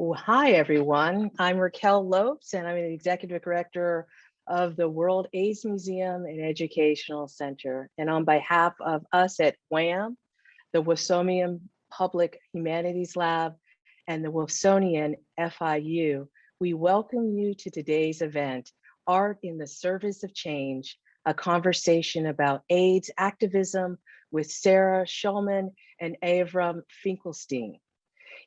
Well, hi, everyone. I'm Raquel Lopes, and I'm the Executive Director of the World AIDS Museum and Educational Center. And on behalf of us at WHAM, the Wilsonian Public Humanities Lab, and the Wilsonian FIU, we welcome you to today's event, Art in the Service of Change, a conversation about AIDS activism with Sarah Schulman and Avram Finkelstein.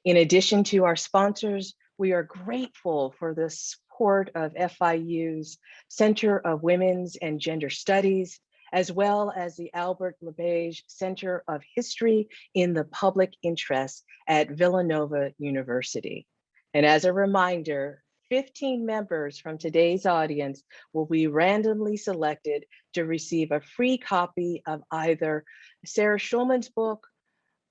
In addition to our sponsors, we are grateful for the support of FIU's Center of Women's and Gender Studies, as well as the Albert LeBage Center of History in the Public Interest at Villanova University. And as a reminder, 15 members from today's audience will be randomly selected to receive a free copy of either Sarah Schulman's book,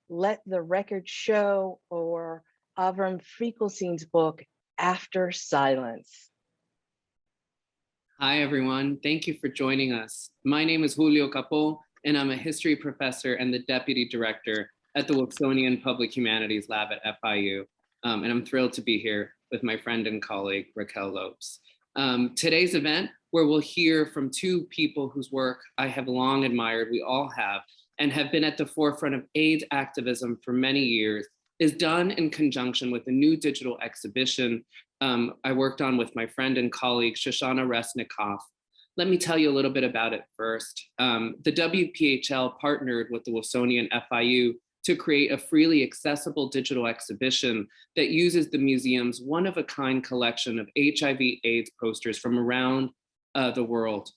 Let the Record Show, or Avram Finkelstein's book, After Silence. Hi, everyone. Thank you for joining us. My name is Julio Capó, and I'm a history professor and the deputy director at the Wilsonian Public Humanities Lab at FIU. And I'm thrilled to be here with my friend and colleague, Raquel Lopes. Today's event, where we'll hear from two people whose work I have long admired, we all have, and have been at the forefront of AIDS activism for many years, is done in conjunction with a new digital exhibition I worked on with my friend and colleague, Shoshana Resnikoff. Let me tell you a little bit about it first. The WPHL partnered with the Wilsonian FIU to create a freely accessible digital exhibition that uses the museum's one-of-a-kind collection of HIV/AIDS posters from around the world.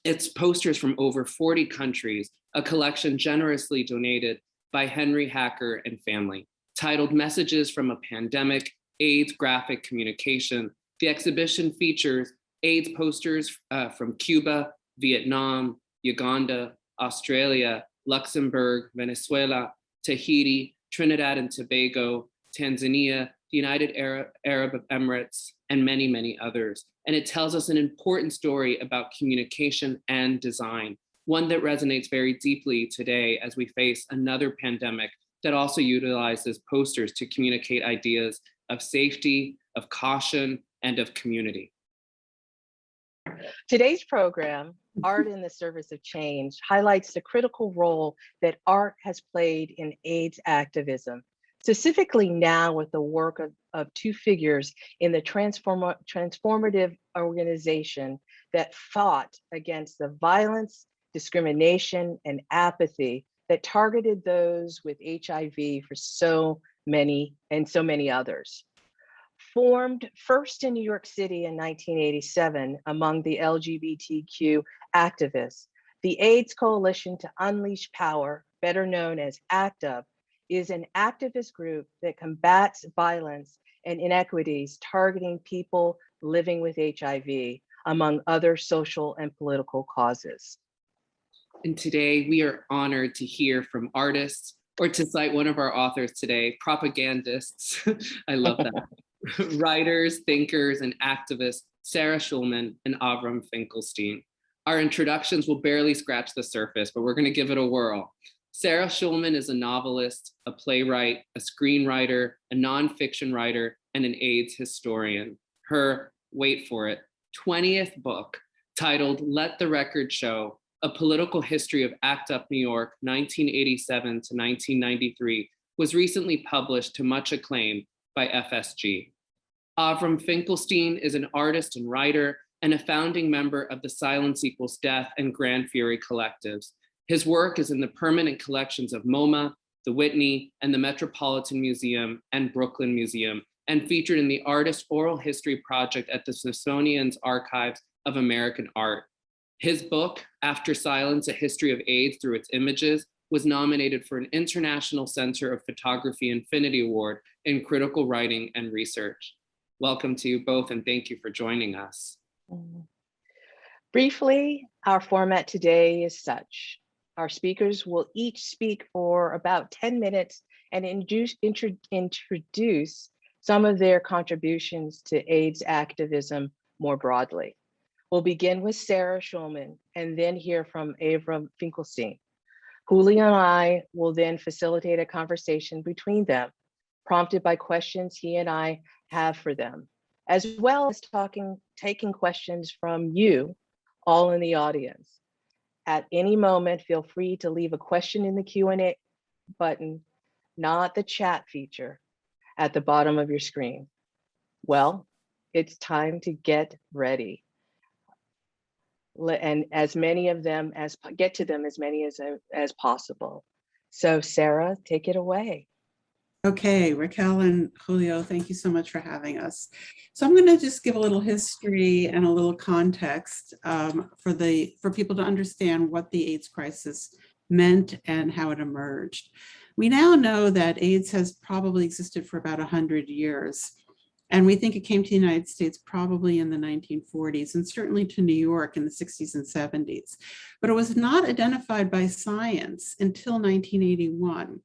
It's posters from over 40 countries, a collection generously donated by Henry Hacker and family, titled Messages from a Pandemic, AIDS Graphic Communication. The exhibition features AIDS posters from Cuba, Vietnam, Uganda, Australia, Luxembourg, Venezuela, Tahiti, Trinidad and Tobago, Tanzania, the United Arab Emirates, and many, many others. And it tells us an important story about communication and design, one that resonates very deeply today as we face another pandemic that also utilizes posters to communicate ideas of safety, of caution, and of community. Today's program, Art in the Service of Change, highlights the critical role that art has played in AIDS activism, specifically now with the work of two figures in the transformative organization that fought against the violence, discrimination, and apathy that targeted those with HIV for so many others. Formed first in New York City in 1987 among the LGBTQ activists, the AIDS Coalition to Unleash Power, better known as ACT UP, is an activist group that combats violence and inequities targeting people living with HIV, among other social and political causes. And today we are honored to hear from artists, or to cite one of our authors today, propagandists, I love that, writers, thinkers, and activists, Sarah Schulman and Avram Finkelstein. Our introductions will barely scratch the surface, but we're gonna give it a whirl. Sarah Schulman is a novelist, a playwright, a screenwriter, a nonfiction writer, and an AIDS historian. Her, wait for it, 20th book, titled Let the Record Show, A Political History of ACT UP New York, 1987 to 1993, was recently published to much acclaim by FSG. Avram Finkelstein is an artist and writer and a founding member of the Silence Equals Death and Grand Fury collectives. His work is in the permanent collections of MoMA, the Whitney, and the Metropolitan Museum and Brooklyn Museum, and featured in the Artist Oral History Project at the Smithsonian's Archives of American Art. His book, After Silence, A History of AIDS Through Its Images, was nominated for an International Center of Photography Infinity Award in Critical Writing and Research. Welcome to you both, and thank you for joining us. Briefly, our format today is such. Our speakers will each speak for about 10 minutes and introduce some of their contributions to AIDS activism more broadly. We'll begin with Sarah Schulman and then hear from Avram Finkelstein. Julio and I will then facilitate a conversation between them. prompted by questions he and I have for them, as well as taking questions from you all in the audience. At any moment, feel free to leave a question in the Q&A button, not the chat feature at the bottom of your screen. Well, it's time to get ready. And as many of them get to them as many as possible. So Sarah, take it away. Okay, Raquel and Julio, thank you so much for having us. So I'm going to just give a little history and a little context for people to understand what the AIDS crisis meant and how it emerged. We now know that AIDS has probably existed for about 100 years. And we think it came to the United States probably in the 1940s and certainly to New York in the 60s and 70s. But it was not identified by science until 1981.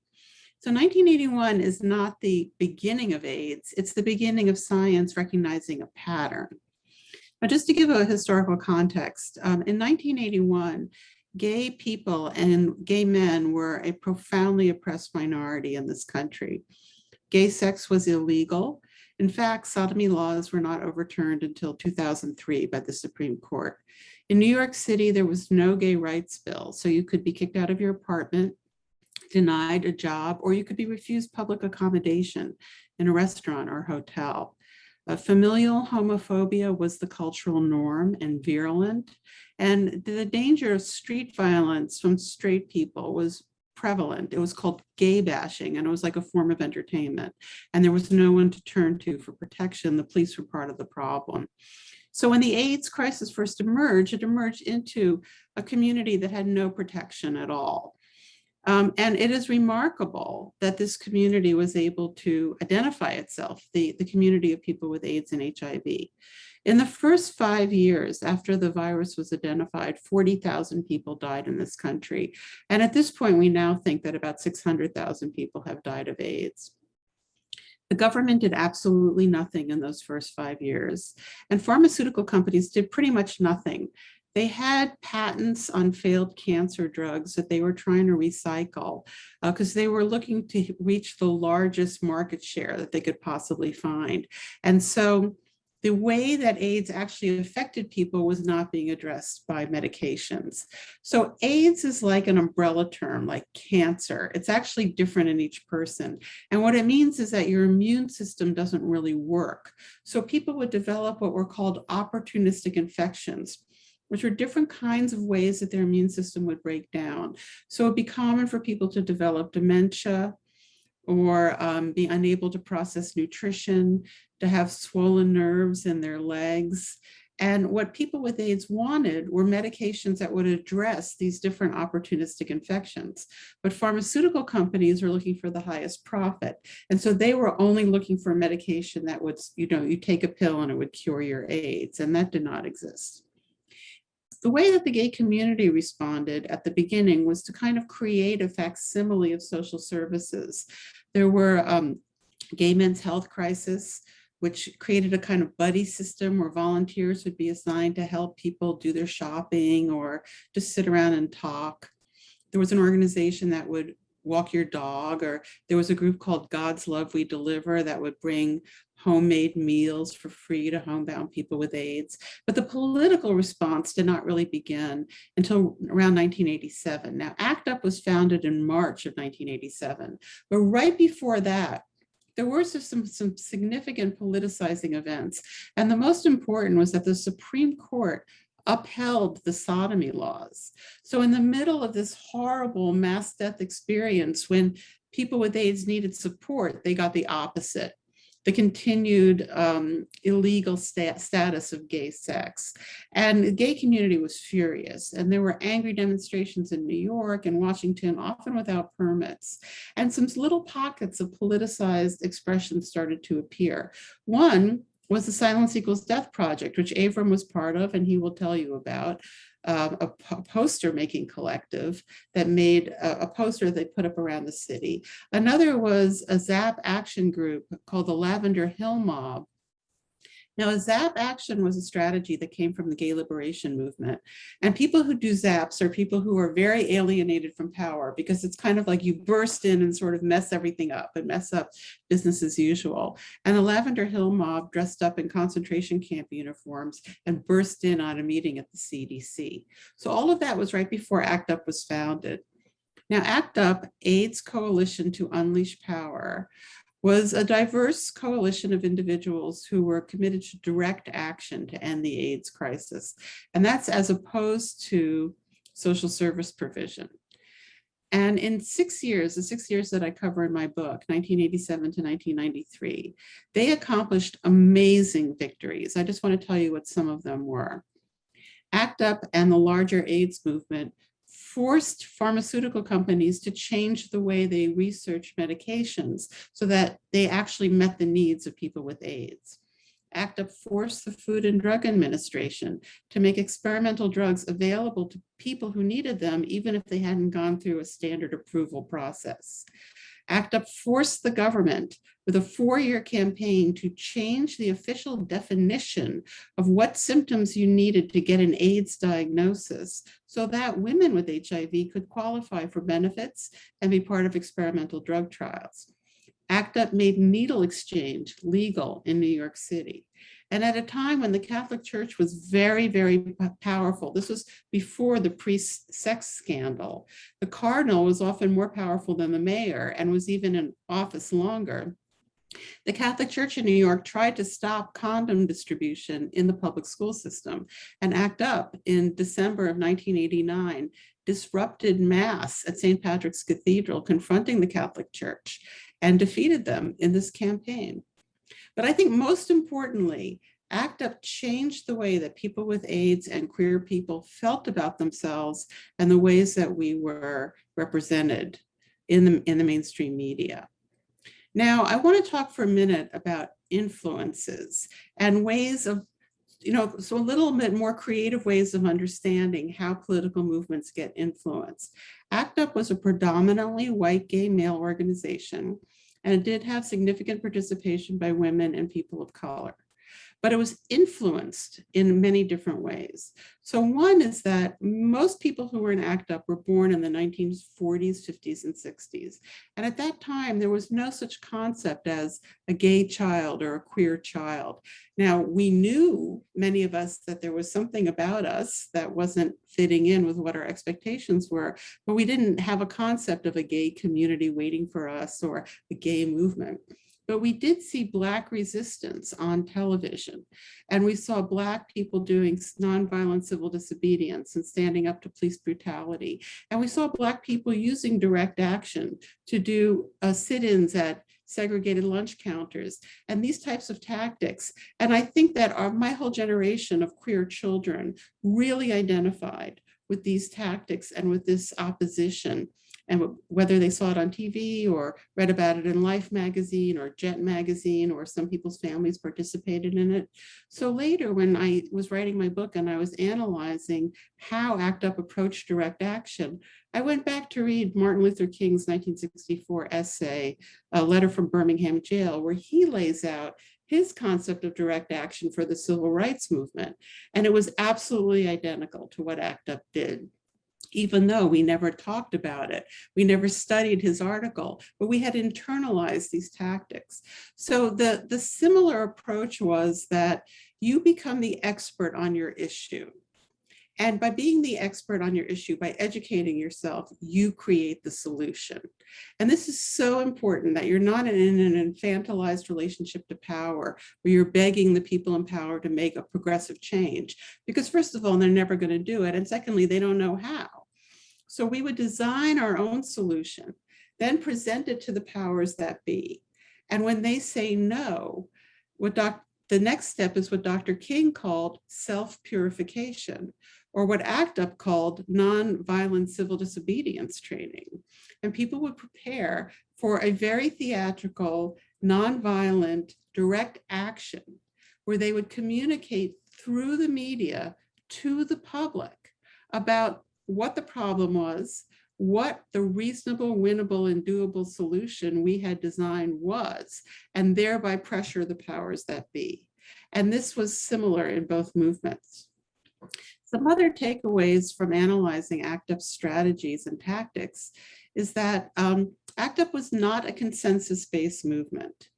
So 1981 is not the beginning of AIDS, it's the beginning of science recognizing a pattern. But just to give a historical context, in 1981, gay people and gay men were a profoundly oppressed minority in this country. Gay sex was illegal. In fact, sodomy laws were not overturned until 2003 by the Supreme Court. In New York City, there was no gay rights bill, so you could be kicked out of your apartment, denied a job, or you could be refused public accommodation in a restaurant or hotel. Familial homophobia was the cultural norm and virulent, and the danger of street violence from straight people was prevalent. It was called gay bashing, and it was like a form of entertainment, and there was no one to turn to for protection. The police were part of the problem. So when the AIDS crisis first emerged, it emerged into a community that had no protection at all. And it is remarkable that this community was able to identify itself, the community of people with AIDS and HIV. In the first 5 years after the virus was identified, 40,000 people died in this country. And at this point, we now think that about 600,000 people have died of AIDS. The government did absolutely nothing in those first 5 years. And pharmaceutical companies did pretty much nothing. They had patents on failed cancer drugs that they were trying to recycle because they were looking to reach the largest market share that they could possibly find. And so the way that AIDS actually affected people was not being addressed by medications. So AIDS is like an umbrella term, like cancer. It's actually different in each person. And what it means is that your immune system doesn't really work. So people would develop what were called opportunistic infections, which are different kinds of ways that their immune system would break down. So it'd be common for people to develop dementia or be unable to process nutrition, to have swollen nerves in their legs. And what people with AIDS wanted were medications that would address these different opportunistic infections. But pharmaceutical companies were looking for the highest profit. And so they were only looking for a medication that would, you take a pill and it would cure your AIDS, and that did not exist. The way that the gay community responded at the beginning was to kind of create a facsimile of social services. There were gay men's health crisis, which created a kind of buddy system where volunteers would be assigned to help people do their shopping or just sit around and talk. There was an organization that would walk your dog, or there was a group called God's Love We Deliver that would bring homemade meals for free to homebound people with AIDS. But the political response did not really begin until around 1987. Now, ACT UP was founded in March of 1987, but right before that, there were some significant politicizing events. And the most important was that the Supreme Court upheld the sodomy laws. So in the middle of this horrible mass death experience, when people with AIDS needed support, they got the opposite, the continued illegal status of gay sex. And the gay community was furious. And there were angry demonstrations in New York and Washington, often without permits. And some little pockets of politicized expression started to appear. One was the Silence Equals Death Project, which Avram was part of, and he will tell you about, a poster making collective that made a poster they put up around the city. Another was a ZAP action group called the Lavender Hill Mob. Now, a ZAP action was a strategy that came from the gay liberation movement. And people who do ZAPs are people who are very alienated from power, because it's kind of like you burst in and sort of mess everything up and mess up business as usual. And the Lavender Hill mob dressed up in concentration camp uniforms and burst in on a meeting at the CDC. So all of that was right before ACT UP was founded. Now, ACT UP, AIDS Coalition to Unleash Power, was a diverse coalition of individuals who were committed to direct action to end the AIDS crisis. And that's as opposed to social service provision. And in 6 years, the 6 years that I cover in my book, 1987 to 1993, they accomplished amazing victories. I just want to tell you what some of them were. ACT UP and the larger AIDS movement forced pharmaceutical companies to change the way they research medications so that they actually met the needs of people with AIDS. ACT UP forced the Food and Drug Administration to make experimental drugs available to people who needed them, even if they hadn't gone through a standard approval process. ACT UP forced the government with a 4-year campaign to change the official definition of what symptoms you needed to get an AIDS diagnosis so that women with HIV could qualify for benefits and be part of experimental drug trials. ACT UP made needle exchange legal in New York City. And at a time when the Catholic Church was very, very powerful, this was before the priest sex scandal, the cardinal was often more powerful than the mayor and was even in office longer. The Catholic Church in New York tried to stop condom distribution in the public school system, and ACT UP in December of 1989 disrupted Mass at St. Patrick's Cathedral, confronting the Catholic Church, and defeated them in this campaign. But I think most importantly, ACT UP changed the way that people with AIDS and queer people felt about themselves and the ways that we were represented in the mainstream media. Now, I want to talk for a minute about influences and ways of, so a little bit more creative ways of understanding how political movements get influenced. ACT UP was a predominantly white gay male organization, and it did have significant participation by women and people of color. But it was influenced in many different ways. So one is that most people who were in ACT UP were born in the 1940s, 50s, and 60s. And at that time, there was no such concept as a gay child or a queer child. Now, we knew, many of us, that there was something about us that wasn't fitting in with what our expectations were, but we didn't have a concept of a gay community waiting for us or a gay movement. But we did see Black resistance on television, and we saw Black people doing nonviolent civil disobedience and standing up to police brutality. And we saw Black people using direct action to do sit-ins at segregated lunch counters and these types of tactics. And I think that my whole generation of queer children really identified with these tactics and with this opposition. And whether they saw it on TV or read about it in Life magazine or Jet magazine, or some people's families participated in it. So later, when I was writing my book and I was analyzing how ACT UP approached direct action, I went back to read Martin Luther King's 1964 essay, A Letter from Birmingham Jail, where he lays out his concept of direct action for the civil rights movement. And it was absolutely identical to what ACT UP did, even though we never talked about it. We never studied his article, but we had internalized these tactics. So the similar approach was that you become the expert on your issue. And by being the expert on your issue, by educating yourself, you create the solution. And this is so important, that you're not in an infantilized relationship to power where you're begging the people in power to make a progressive change. Because first of all, they're never going to do it. And secondly, they don't know how. So we would design our own solution, then present it to the powers that be. And when they say no, the next step is what Dr. King called self-purification, or what ACT UP called nonviolent civil disobedience training. And people would prepare for a very theatrical, nonviolent, direct action where they would communicate through the media to the public about what the problem was, what the reasonable, winnable, and doable solution we had designed was, and thereby pressure the powers that be. And this was similar in both movements. Some other takeaways from analyzing ACT UP's strategies and tactics is that ACT UP was not a consensus-based movement.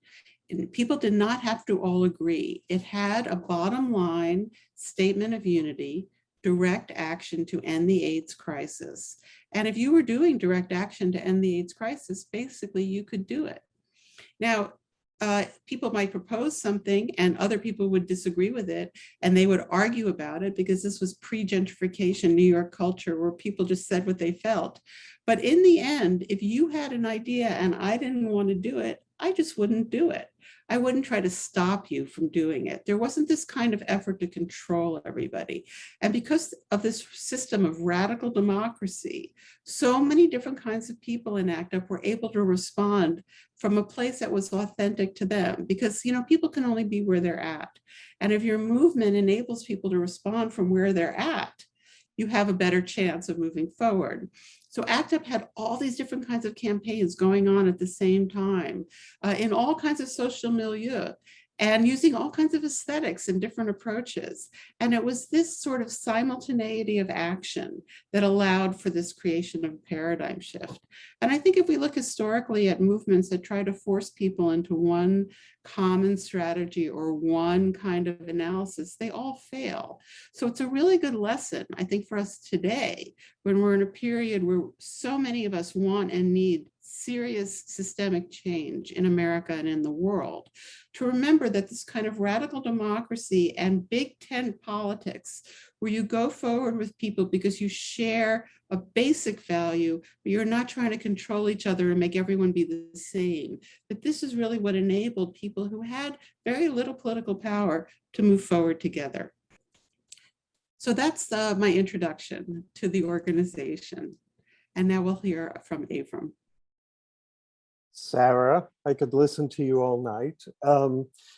People did not have to all agree. It had a bottom line statement of unity, direct action to end the AIDS crisis. And if you were doing direct action to end the AIDS crisis, basically you could do it. Now, people might propose something and other people would disagree with it and they would argue about it because this was pre-gentrification New York culture where people just said what they felt. But in the end, if you had an idea and I didn't want to do it, I just wouldn't do it. I wouldn't try to stop you from doing it. There wasn't this kind of effort to control everybody. And because of this system of radical democracy, so many different kinds of people in ACT UP were able to respond from a place that was authentic to them, because people can only be where they're at. And if your movement enables people to respond from where they're at, you have a better chance of moving forward. So ACT UP had all these different kinds of campaigns going on at the same time in all kinds of social milieu and using all kinds of aesthetics and different approaches. And it was this sort of simultaneity of action that allowed for this creation of a paradigm shift. And I think if we look historically at movements that try to force people into one common strategy or one kind of analysis, they all fail. So it's a really good lesson, I think, for us today, when we're in a period where so many of us want and need serious systemic change in America and in the world, to remember that this kind of radical democracy and big tent politics, where you go forward with people because you share a basic value, but you're not trying to control each other and make everyone be the same, that this is really what enabled people who had very little political power to move forward together. So that's my introduction to the organization. And now we'll hear from Avram. Sarah, I could listen to you all night.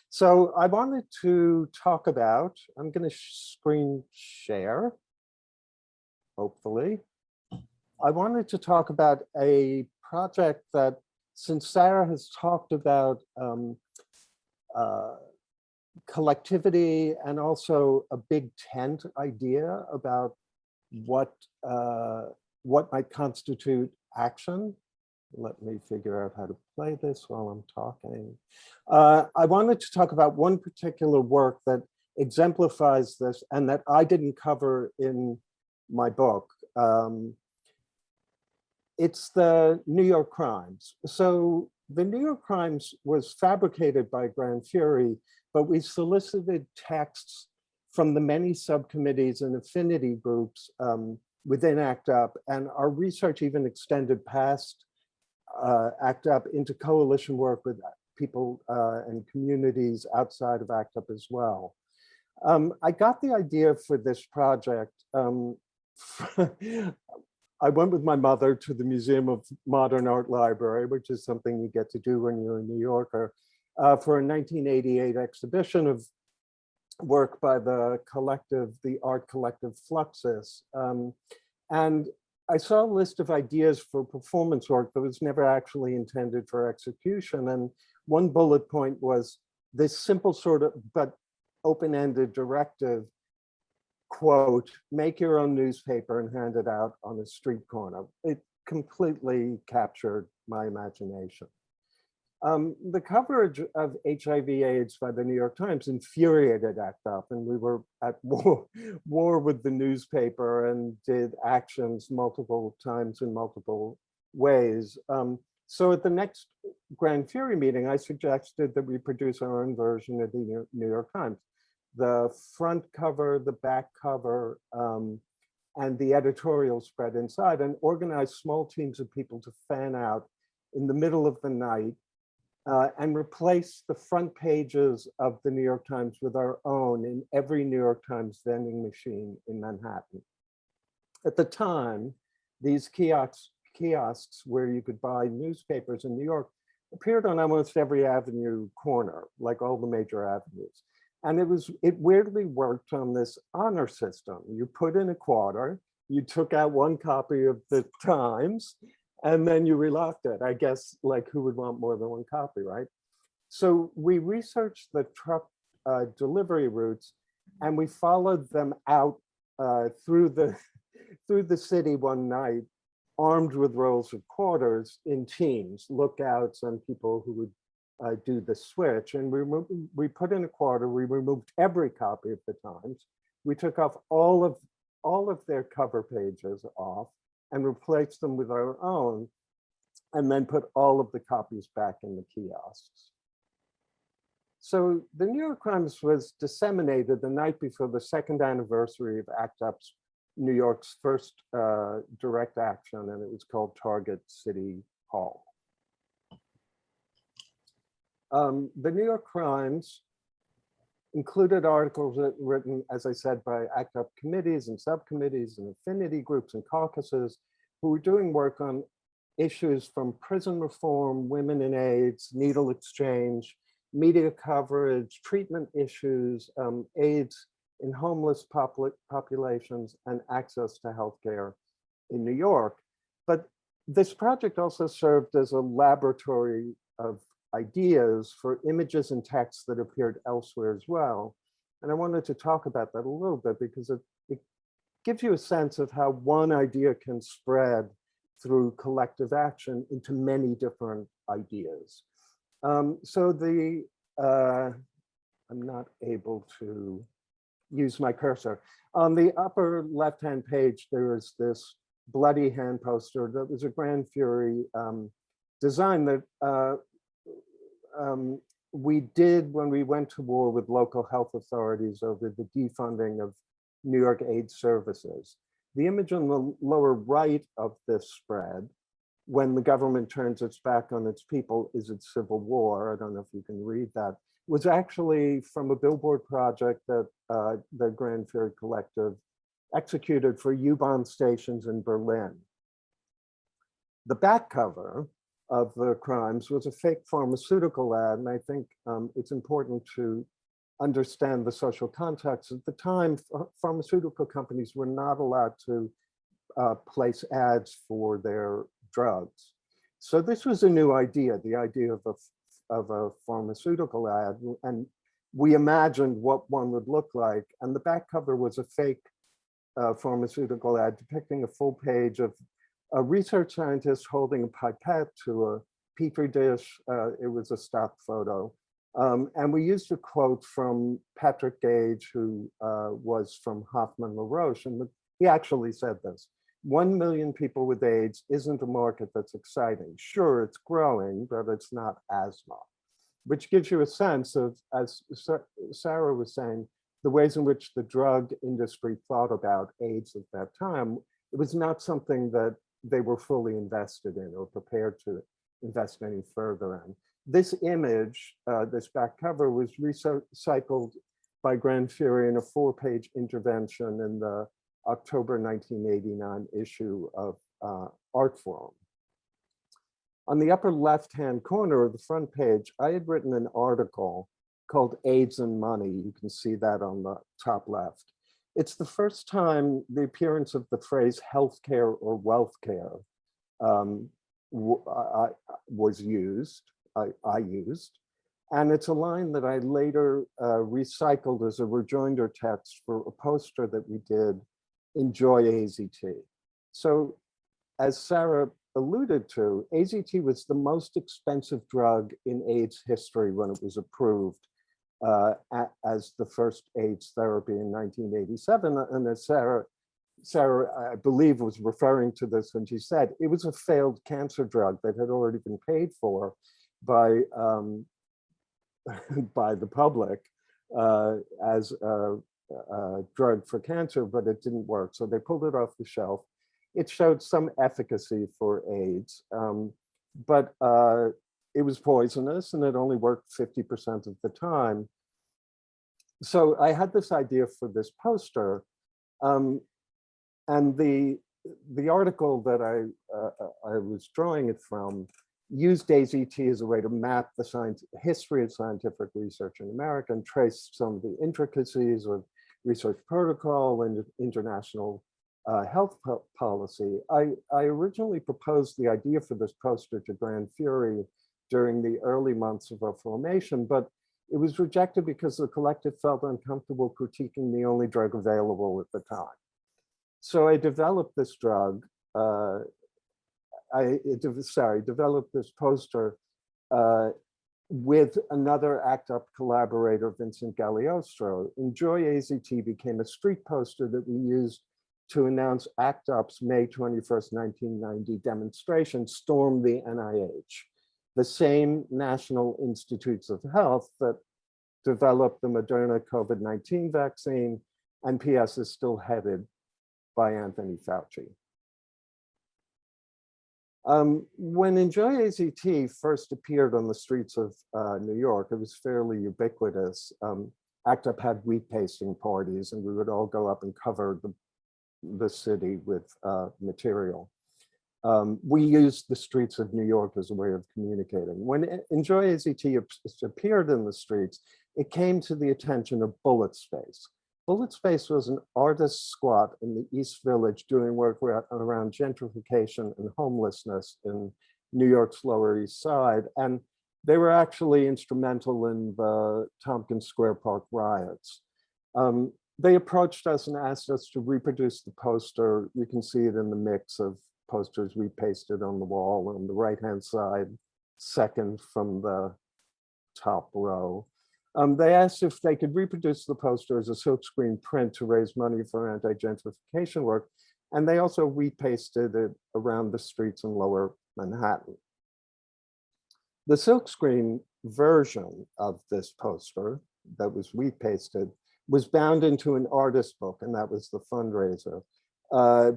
So I wanted to talk about, I'm going to screen share, hopefully. I wanted to talk about a project that, since Sarah has talked about collectivity and also a big tent idea about what might constitute action. Let me figure out how to play this while I'm talking. I wanted to talk about one particular work that exemplifies this and that I didn't cover in my book. It's the New York Crimes. So the New York Crimes was fabricated by Grand Fury, but we solicited texts from the many subcommittees and affinity groups within ACT UP, and our research even extended past ACT UP into coalition work with people and communities outside of ACT UP as well. I got the idea for this project. I went with my mother to the Museum of Modern Art Library, which is something you get to do when you're a New Yorker, for a 1988 exhibition of work by the art collective Fluxus. And I saw a list of ideas for performance work that was never actually intended for execution. And one bullet point was this simple sort of, but open-ended directive, quote, make your own newspaper and hand it out on a street corner. It completely captured my imagination. The coverage of HIV/AIDS by the New York Times infuriated ACT UP, and we were at war with the newspaper and did actions multiple times in multiple ways. So at the next Grand Fury meeting, I suggested that we produce our own version of the New York Times. The front cover, the back cover, and the editorial spread inside, and organize small teams of people to fan out in the middle of the night and replace the front pages of the New York Times with our own in every New York Times vending machine in Manhattan. At the time, these kiosks where you could buy newspapers in New York appeared on almost every avenue corner, like all the major avenues. And it weirdly worked on this honor system. You put in a quarter, you took out one copy of the Times, and then you relocked it. I guess, like, who would want more than one copy, right? So we researched the delivery routes, and we followed them out through the city one night, armed with rolls of quarters in teams, lookouts, and people who would do the switch. And we put in a quarter. We removed every copy of the Times. We took off all of their cover pages off and replaced them with our own, and then put all of the copies back in the kiosks. So the New York Times was disseminated the night before the second anniversary of ACT UP's New York's first direct action, and it was called Target City Hall. The New York Times included articles written, as I said, by ACT UP committees and subcommittees and affinity groups and caucuses who were doing work on issues from prison reform, women in AIDS, needle exchange, media coverage, treatment issues, AIDS in homeless populations, and access to healthcare in New York. But this project also served as a laboratory of ideas for images and texts that appeared elsewhere as well. And I wanted to talk about that a little bit because it gives you a sense of how one idea can spread through collective action into many different ideas. I'm not able to use my cursor. On the upper left-hand page, there is this bloody hand poster that was a Grand Fury design that we did when we went to war with local health authorities over the defunding of New York AIDS services. The image on the lower right of this spread, when the government turns its back on its people, is it civil war? I don't know if you can read that. Was actually from a billboard project that the Grand Fury Collective executed for U-Bahn stations in Berlin. The back cover of the crimes was a fake pharmaceutical ad, and I think it's important to understand the social context. At the time, pharmaceutical companies were not allowed to place ads for their drugs. So this was a new idea, the idea of a pharmaceutical ad, and we imagined what one would look like. And the back cover was a fake pharmaceutical ad depicting a full page of a research scientist holding a pipette to a petri dish. It was a stock photo. And we used a quote from Patrick Gage, who was from Hoffman LaRoche, and he actually said this: 1 million people with AIDS isn't a market that's exciting. Sure, it's growing, but it's not asthma, which gives you a sense of, as Sarah was saying, the ways in which the drug industry thought about AIDS at that time. It was not something that they were fully invested in or prepared to invest any further in. This image, this back cover, was recycled by Grand Fury in a 4-page intervention in the October 1989 issue of Art Forum. On the upper left-hand corner of the front page, I had written an article called AIDS and Money. You can see that on the top left. It's the first time the appearance of the phrase healthcare or wealthcare was used, I used. And it's a line that I later recycled as a rejoinder text for a poster that we did, Enjoy AZT. So as Sarah alluded to, AZT was the most expensive drug in AIDS history when it was approved as the first AIDS therapy in 1987. And as Sarah, I believe, was referring to this when she said it was a failed cancer drug that had already been paid for by the public as a drug for cancer, but it didn't work. So they pulled it off the shelf. It showed some efficacy for AIDS, but it was poisonous and it only worked 50% of the time. So I had this idea for this poster, and the article that I was drawing it from used AZT as a way to map the history of scientific research in America and trace some of the intricacies of research protocol and international health policy. I originally proposed the idea for this poster to Grand Fury during the early months of our formation, but It was rejected because the collective felt uncomfortable critiquing the only drug available at the time. So I developed this drug, developed this poster with another ACT UP collaborator, Vincent Galeostro. Enjoy AZT became a street poster that we used to announce ACT UP's May 21st, 1990 demonstration, Storm the NIH, the same National Institutes of Health that developed the Moderna COVID-19 vaccine, and PS is still headed by Anthony Fauci. When Enjoy AZT first appeared on the streets of New York, it was fairly ubiquitous. ACT UP had wheat pasting parties, and we would all go up and cover the city with material. We used the streets of New York as a way of communicating. When Enjoy AZT appeared in the streets, it came to the attention of Bullet Space. Bullet Space was an artist squad in the East Village doing work around gentrification and homelessness in New York's Lower East Side. And they were actually instrumental in the Tompkins Square Park riots. They approached us and asked us to reproduce the poster. You can see it in the mix of posters we pasted on the wall on the right-hand side, second from the top row. They asked if they could reproduce the poster as a silkscreen print to raise money for anti-gentrification work. And they also repasted it around the streets in Lower Manhattan. The silkscreen version of this poster that was repasted was bound into an artist book, and that was the fundraiser.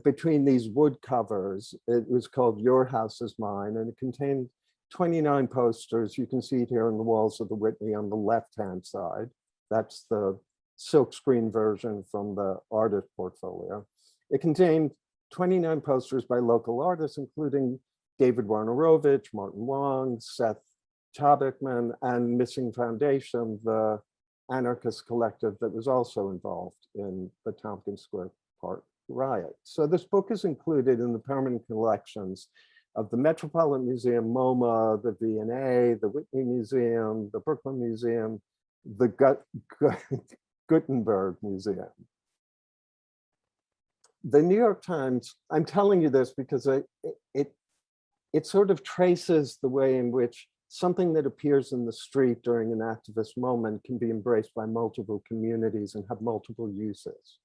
Between these wood covers, it was called Your House is Mine, and it contained 29 posters. You can see it here on the walls of the Whitney on the left-hand side. That's the silkscreen version from the artist portfolio. It contained 29 posters by local artists, including David Warnerovich, Martin Wong, Seth Chabikman, and Missing Foundation, the anarchist collective that was also involved in the Tompkins Square Park riot. So this book is included in the permanent collections of the Metropolitan Museum, MoMA, the V&A, the Whitney Museum, the Brooklyn Museum, the Gutenberg Museum. The New York Times, I'm telling you this because it sort of traces the way in which something that appears in the street during an activist moment can be embraced by multiple communities and have multiple uses.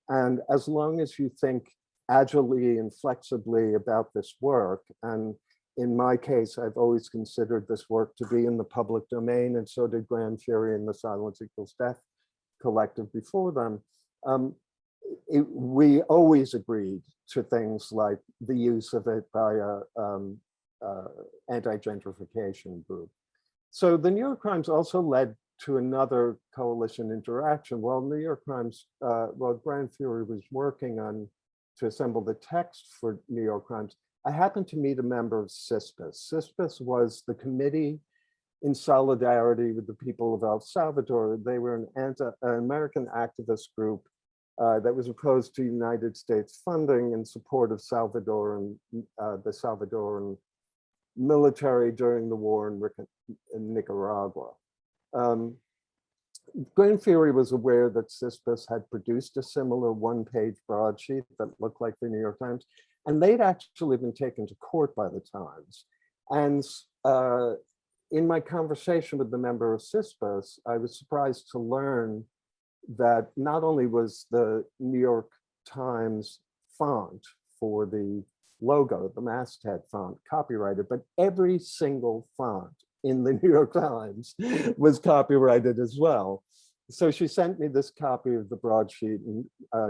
And as long as you think agilely and flexibly about this work, and in my case, I've always considered this work to be in the public domain, and so did Grand Fury and the Silence Equals Death collective before them, we always agreed to things like the use of it by a anti-gentrification group. So the New York Times also led to another coalition interaction. While New York Times, while Grand Fury was working on to assemble the text for New York Times, I happened to meet a member of CISPAS. CISPAS was the committee in solidarity with the people of El Salvador. They were an American activist group that was opposed to United States funding in support of Salvador and the Salvadoran military during the war in Nicaragua. Grand Fury was aware that CISPAS had produced a similar one-page broadsheet that looked like the New York Times, and they'd actually been taken to court by the Times. And in my conversation with the member of CISPAS, I was surprised to learn that not only was the New York Times font for the logo, the masthead font, copyrighted, but every single font in the New York Times was copyrighted as well. So she sent me this copy of the broadsheet, and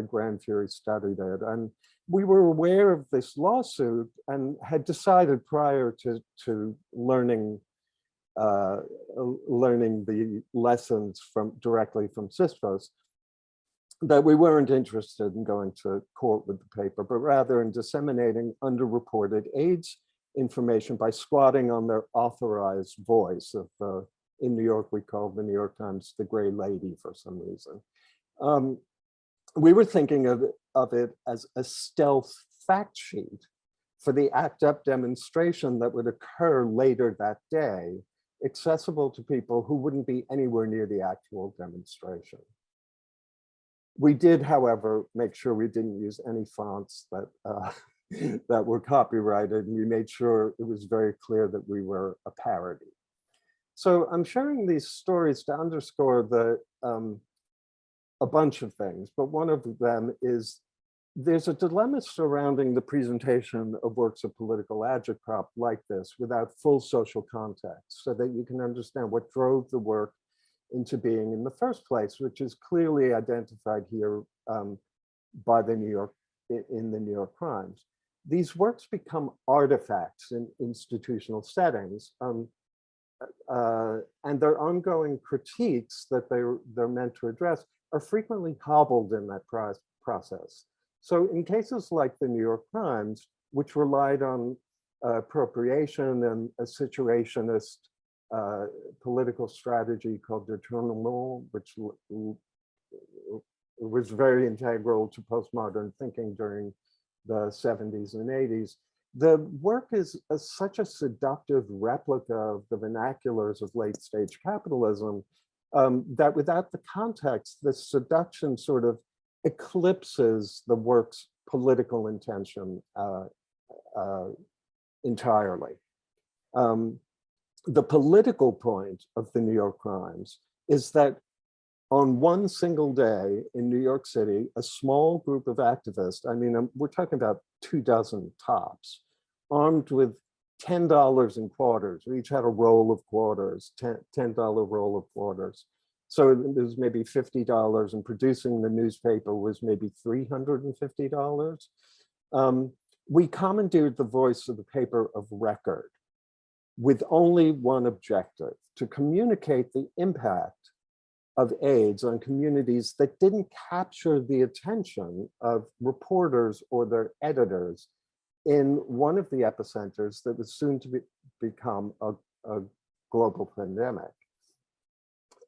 Grand Fury studied it. And we were aware of this lawsuit and had decided prior to learning the lessons directly from CISPAS that we weren't interested in going to court with the paper, but rather in disseminating underreported AIDS information by squatting on their authorized voice of, in New York, we call the New York Times the Gray Lady for some reason. We were thinking of it as a stealth fact sheet for the ACT UP demonstration that would occur later that day accessible to people who wouldn't be anywhere near the actual demonstration. We did, however, make sure we didn't use any fonts that that were copyrighted, and we made sure it was very clear that we were a parody. So I'm sharing these stories to underscore the a bunch of things, but one of them is there's a dilemma surrounding the presentation of works of political agitprop like this without full social context, so that you can understand what drove the work into being in the first place, which is clearly identified here by the New York Crimes. These works become artifacts in institutional settings, and their ongoing critiques that they're meant to address are frequently hobbled in that process. So in cases like the New York Crimes, which relied on appropriation and a situationist political strategy called détournement, which was very integral to postmodern thinking during the 70s and 80s. The work is such a seductive replica of the vernaculars of late stage capitalism that without the context, the seduction sort of eclipses the work's political intention entirely. The political point of the New York Crimes is that on one single day in New York City, a small group of activists, I mean, we're talking about 24 tops, armed with $10 in quarters. We each had a roll of quarters, $10 roll of quarters. So it was maybe $50, and producing the newspaper was maybe $350. We commandeered the voice of the paper of record with only one objective: to communicate the impact of AIDS on communities that didn't capture the attention of reporters or their editors in one of the epicenters that was soon to become a global pandemic.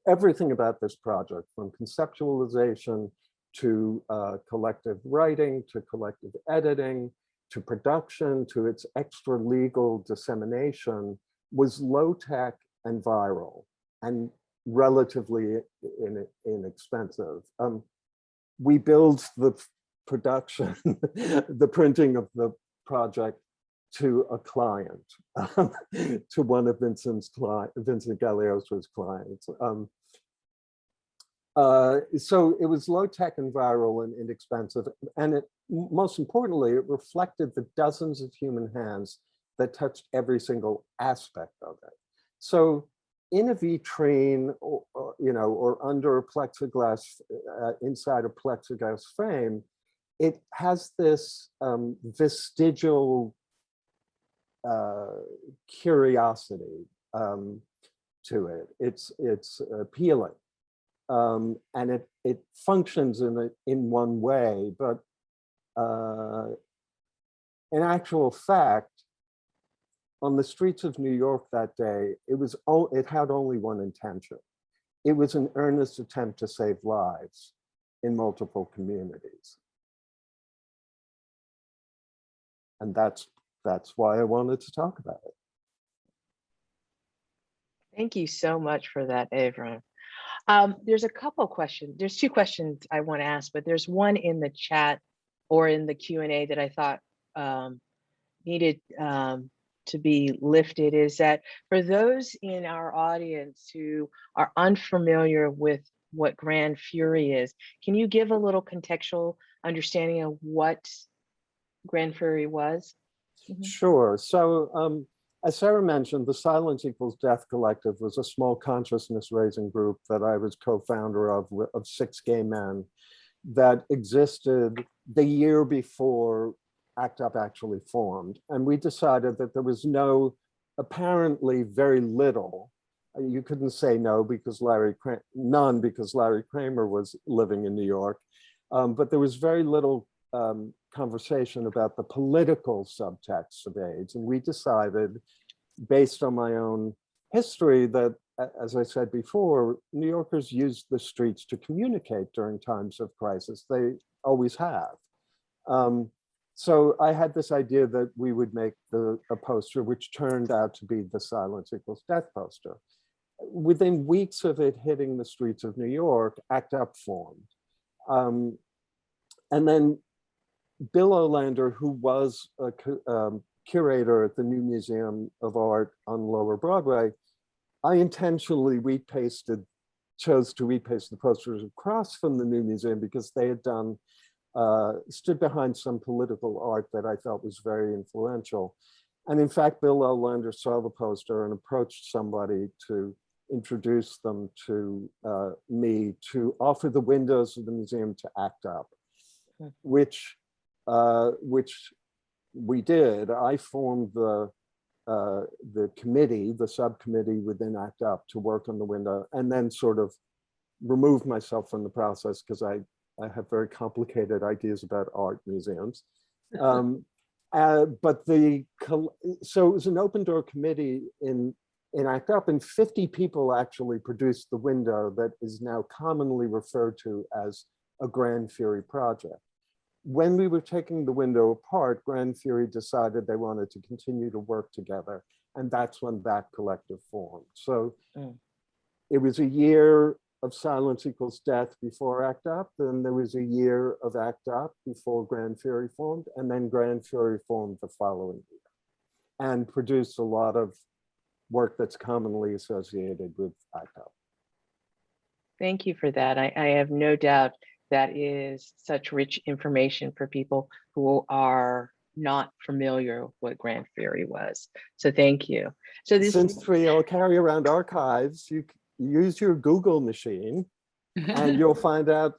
Everything about this project, from conceptualization to collective writing, to collective editing, to production, to its extra legal dissemination, was low tech and viral and relatively inexpensive. We built the production, the printing of the project to a client, to one of Vincent Galeoso's clients. So it was low tech and viral and inexpensive. And most importantly, it reflected the dozens of human hands that touched every single aspect of it. So in a vitrine, or under a plexiglass, inside a plexiglass frame, it has this vestigial curiosity to it. It's appealing, and it functions in one way, but in actual fact, on the streets of New York that day, it had only one intention. It was an earnest attempt to save lives in multiple communities. And that's why I wanted to talk about it. Thank you so much for that, Avram. There's a couple questions. There's two questions I want to ask, but there's one in the chat or in the Q&A that I thought needed to be lifted, is that for those in our audience who are unfamiliar with what Grand Fury is, can you give a little contextual understanding of what Grand Fury was? Mm-hmm. Sure. So as Sarah mentioned, the Silence Equals Death Collective was a small consciousness raising group that I was co-founder of 6 gay men that existed the year before ACT UP actually formed. And we decided that there was apparently very little, you couldn't say no because none because Larry Kramer was living in New York, but there was very little conversation about the political subtext of AIDS. And we decided, based on my own history, that, as I said before, New Yorkers used the streets to communicate during times of crisis. They always have. So I had this idea that we would make a poster, which turned out to be the Silence Equals Death poster. Within weeks of it hitting the streets of New York, ACT UP formed. And then Bill Olander, who was a curator at the New Museum of Art on Lower Broadway, I intentionally chose to repaste the posters across from the New Museum because they had done, stood behind some political art that I felt was very influential. And in fact, Bill Olander saw the poster and approached somebody to introduce them to me to offer the windows of the museum to ACT UP, which we did. I formed the committee, the subcommittee within ACT UP to work on the window, and then sort of removed myself from the process because I have very complicated ideas about art museums. So it was an open door committee in ACT UP, and 50 people actually produced the window that is now commonly referred to as a Grand Fury project. When we were taking the window apart, Grand Fury decided they wanted to continue to work together, and that's when that collective formed. So it was a year of Silence Equals Death before ACT UP, then there was a year of ACT UP before Grand Fury formed, and then Grand Fury formed the following year and produced a lot of work that's commonly associated with ACT UP. Thank you for that. I have no doubt that is such rich information for people who are not familiar with what Grand Fury was. So thank you. So this, since we all carry around archives, you use your Google machine and you'll find out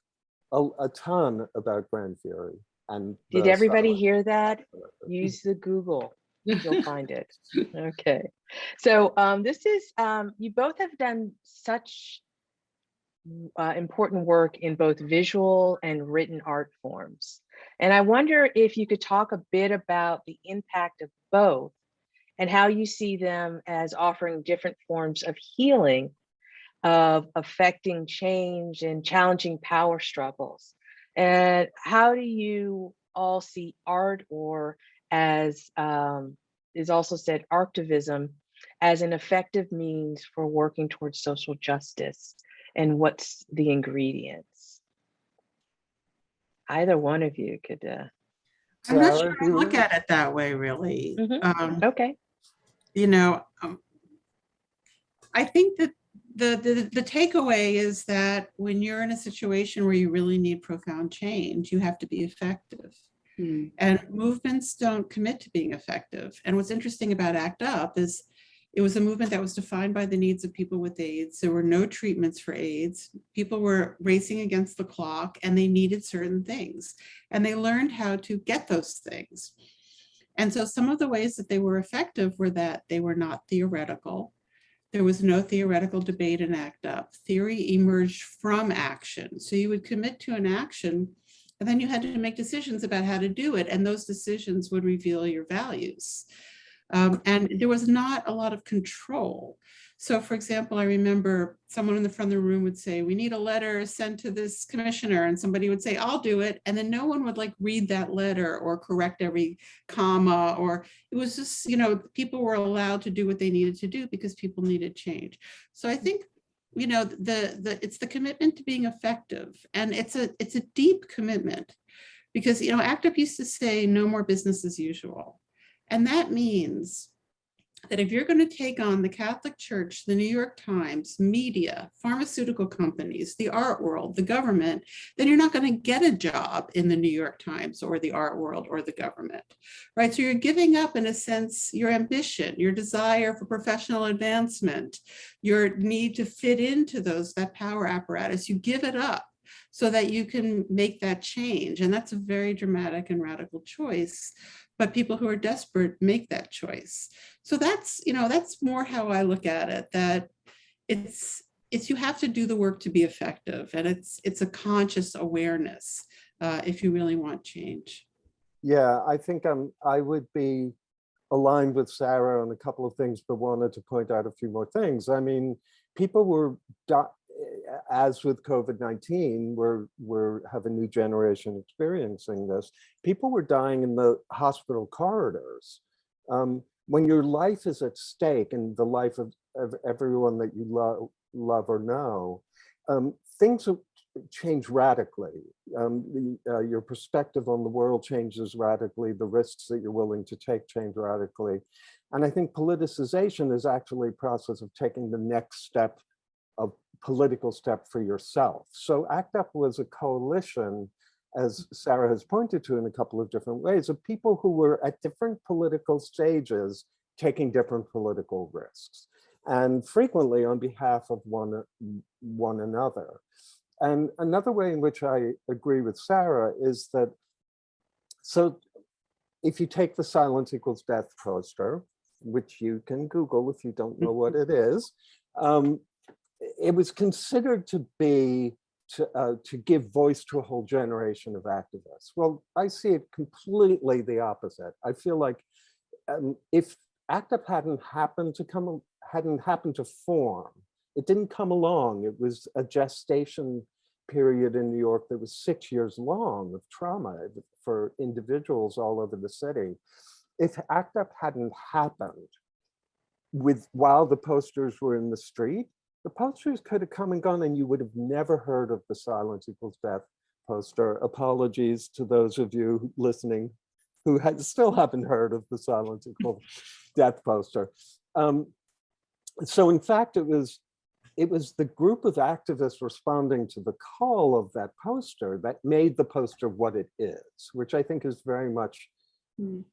a ton about Grand Fury. And did everybody hear that? Use the Google, you'll find it. Okay. So this is, you both have done such important work in both visual and written art forms. And I wonder if you could talk a bit about the impact of both and how you see them as offering different forms of healing, of affecting change and challenging power struggles. And how do you all see art, or as is also said, Activism, as an effective means for working towards social justice? And what's the ingredients? Either one of you could. I'm not sure I look at it that way, really. Okay. You know, I think that the takeaway is that when you're in a situation where you really need profound change, you have to be effective. And movements don't commit to being effective. And what's interesting about ACT UP is it was a movement that was defined by the needs of people with AIDS. There were no treatments for AIDS. People were racing against the clock and they needed certain things. And they learned how to get those things. And so some of the ways that they were effective were that they were not theoretical. There was no theoretical debate in ACT UP. Theory emerged from action. So you would commit to an action, and then you had to make decisions about how to do it. And those decisions would reveal your values. And there was not a lot of control. So for example, I remember someone in the front of the room would say, we need a letter sent to this commissioner, and somebody would say, I'll do it. And then no one would like read that letter or correct every comma, or it was just, you know, people were allowed to do what they needed to do because people needed change. So I think, you know, it's the commitment to being effective, and it's a deep commitment, because, you know, ACT UP used to say no more business as usual. And that means that if you're going to take on the Catholic Church, the New York Times, media, pharmaceutical companies, the art world, the government, then you're not going to get a job in the New York Times or the art world or the government, right? So you're giving up, in a sense, your ambition, your desire for professional advancement, your need to fit into that power apparatus. You give it up so that you can make that change. And that's a very dramatic and radical choice. But people who are desperate make that choice. So that's, you know, that's more how I look at it, that it's you have to do the work to be effective, and it's a conscious awareness if you really want change. Yeah, I think I would be aligned with Sarah on a couple of things, but wanted to point out a few more things. I mean, people were, as with COVID-19, we're have a new generation experiencing this. People were dying in the hospital corridors. When your life is at stake and the life of everyone that you love or know, things change radically. Your perspective on the world changes radically. The risks that you're willing to take change radically. And I think politicization is actually a process of taking the next step, of political step for yourself. So ACT UP was a coalition, as Sarah has pointed to in a couple of different ways, of people who were at different political stages taking different political risks, and frequently on behalf of one another. And another way in which I agree with Sarah is that, so if you take the Silence Equals Death poster, which you can Google if you don't know what it is, it was considered to be to give voice to a whole generation of activists. Well, I see it completely the opposite. I feel like if ACT UP hadn't happened to form, it didn't come along. It was a gestation period in New York that was 6 years long of trauma for individuals all over the city. If ACT UP hadn't happened while the posters were in the street, the posters could have come and gone and you would have never heard of the Silence Equals Death poster. Apologies to those of you listening who still haven't heard of the Silence Equals Death poster. So in fact, it was the group of activists responding to the call of that poster that made the poster what it is, which I think is very much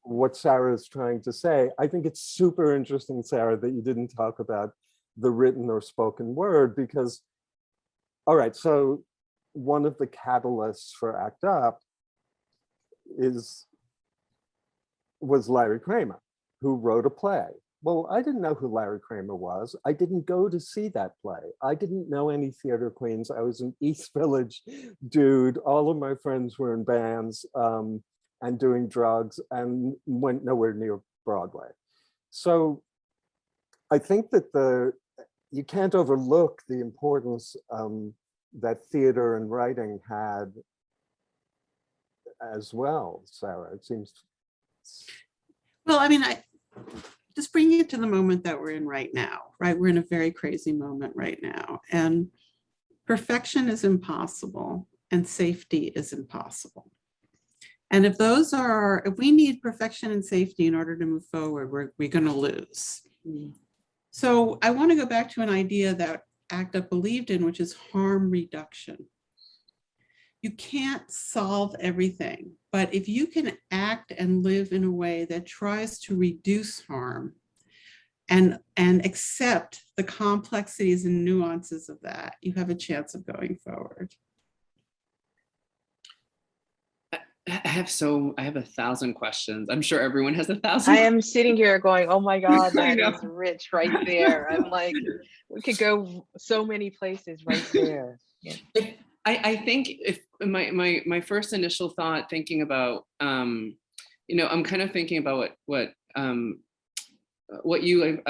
what Sarah is trying to say. I think it's super interesting, Sarah, that you didn't talk about the written or spoken word, because, all right, so one of the catalysts for ACT UP was Larry Kramer, who wrote a play. Well, I didn't know who Larry Kramer was. I didn't go to see that play. I didn't know any theater queens. I was an East Village dude. All of my friends were in bands and doing drugs and went nowhere near Broadway. So I think that you can't overlook the importance that theater and writing had as well, Sarah, it seems. Well, I mean, just bringing it to the moment that we're in right now, right? We're in a very crazy moment right now, and perfection is impossible and safety is impossible. And if we need perfection and safety in order to move forward, we're going to lose. So I want to go back to an idea that ACT UP believed in, which is harm reduction. You can't solve everything, but if you can act and live in a way that tries to reduce harm and accept the complexities and nuances of that, you have a chance of going forward. I have 1,000 questions. I'm sure everyone has 1,000. I am sitting here going, oh my God, that is rich right there. I'm like, we could go so many places right there. Yeah. I think if my first initial thought thinking about, I'm kind of thinking about what you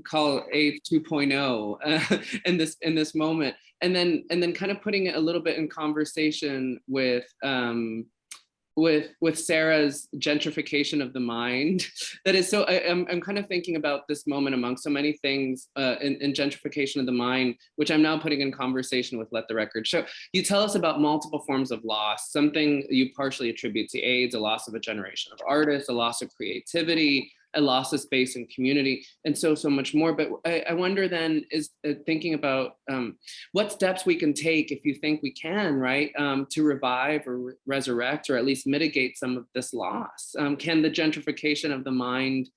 call AVE 2.0 in this moment, and then kind of putting it a little bit in conversation with Sarah's gentrification of the mind. That is so, I'm kind of thinking about this moment among so many things in gentrification of the mind, which I'm now putting in conversation with Let the Record Show. You tell us about multiple forms of loss, something you partially attribute to AIDS, a loss of a generation of artists, a loss of creativity, a loss of space and community, and so much more. But I wonder then, is thinking about what steps we can take, if you think we can, right, to revive or resurrect or at least mitigate some of this loss. Can the gentrification of the mind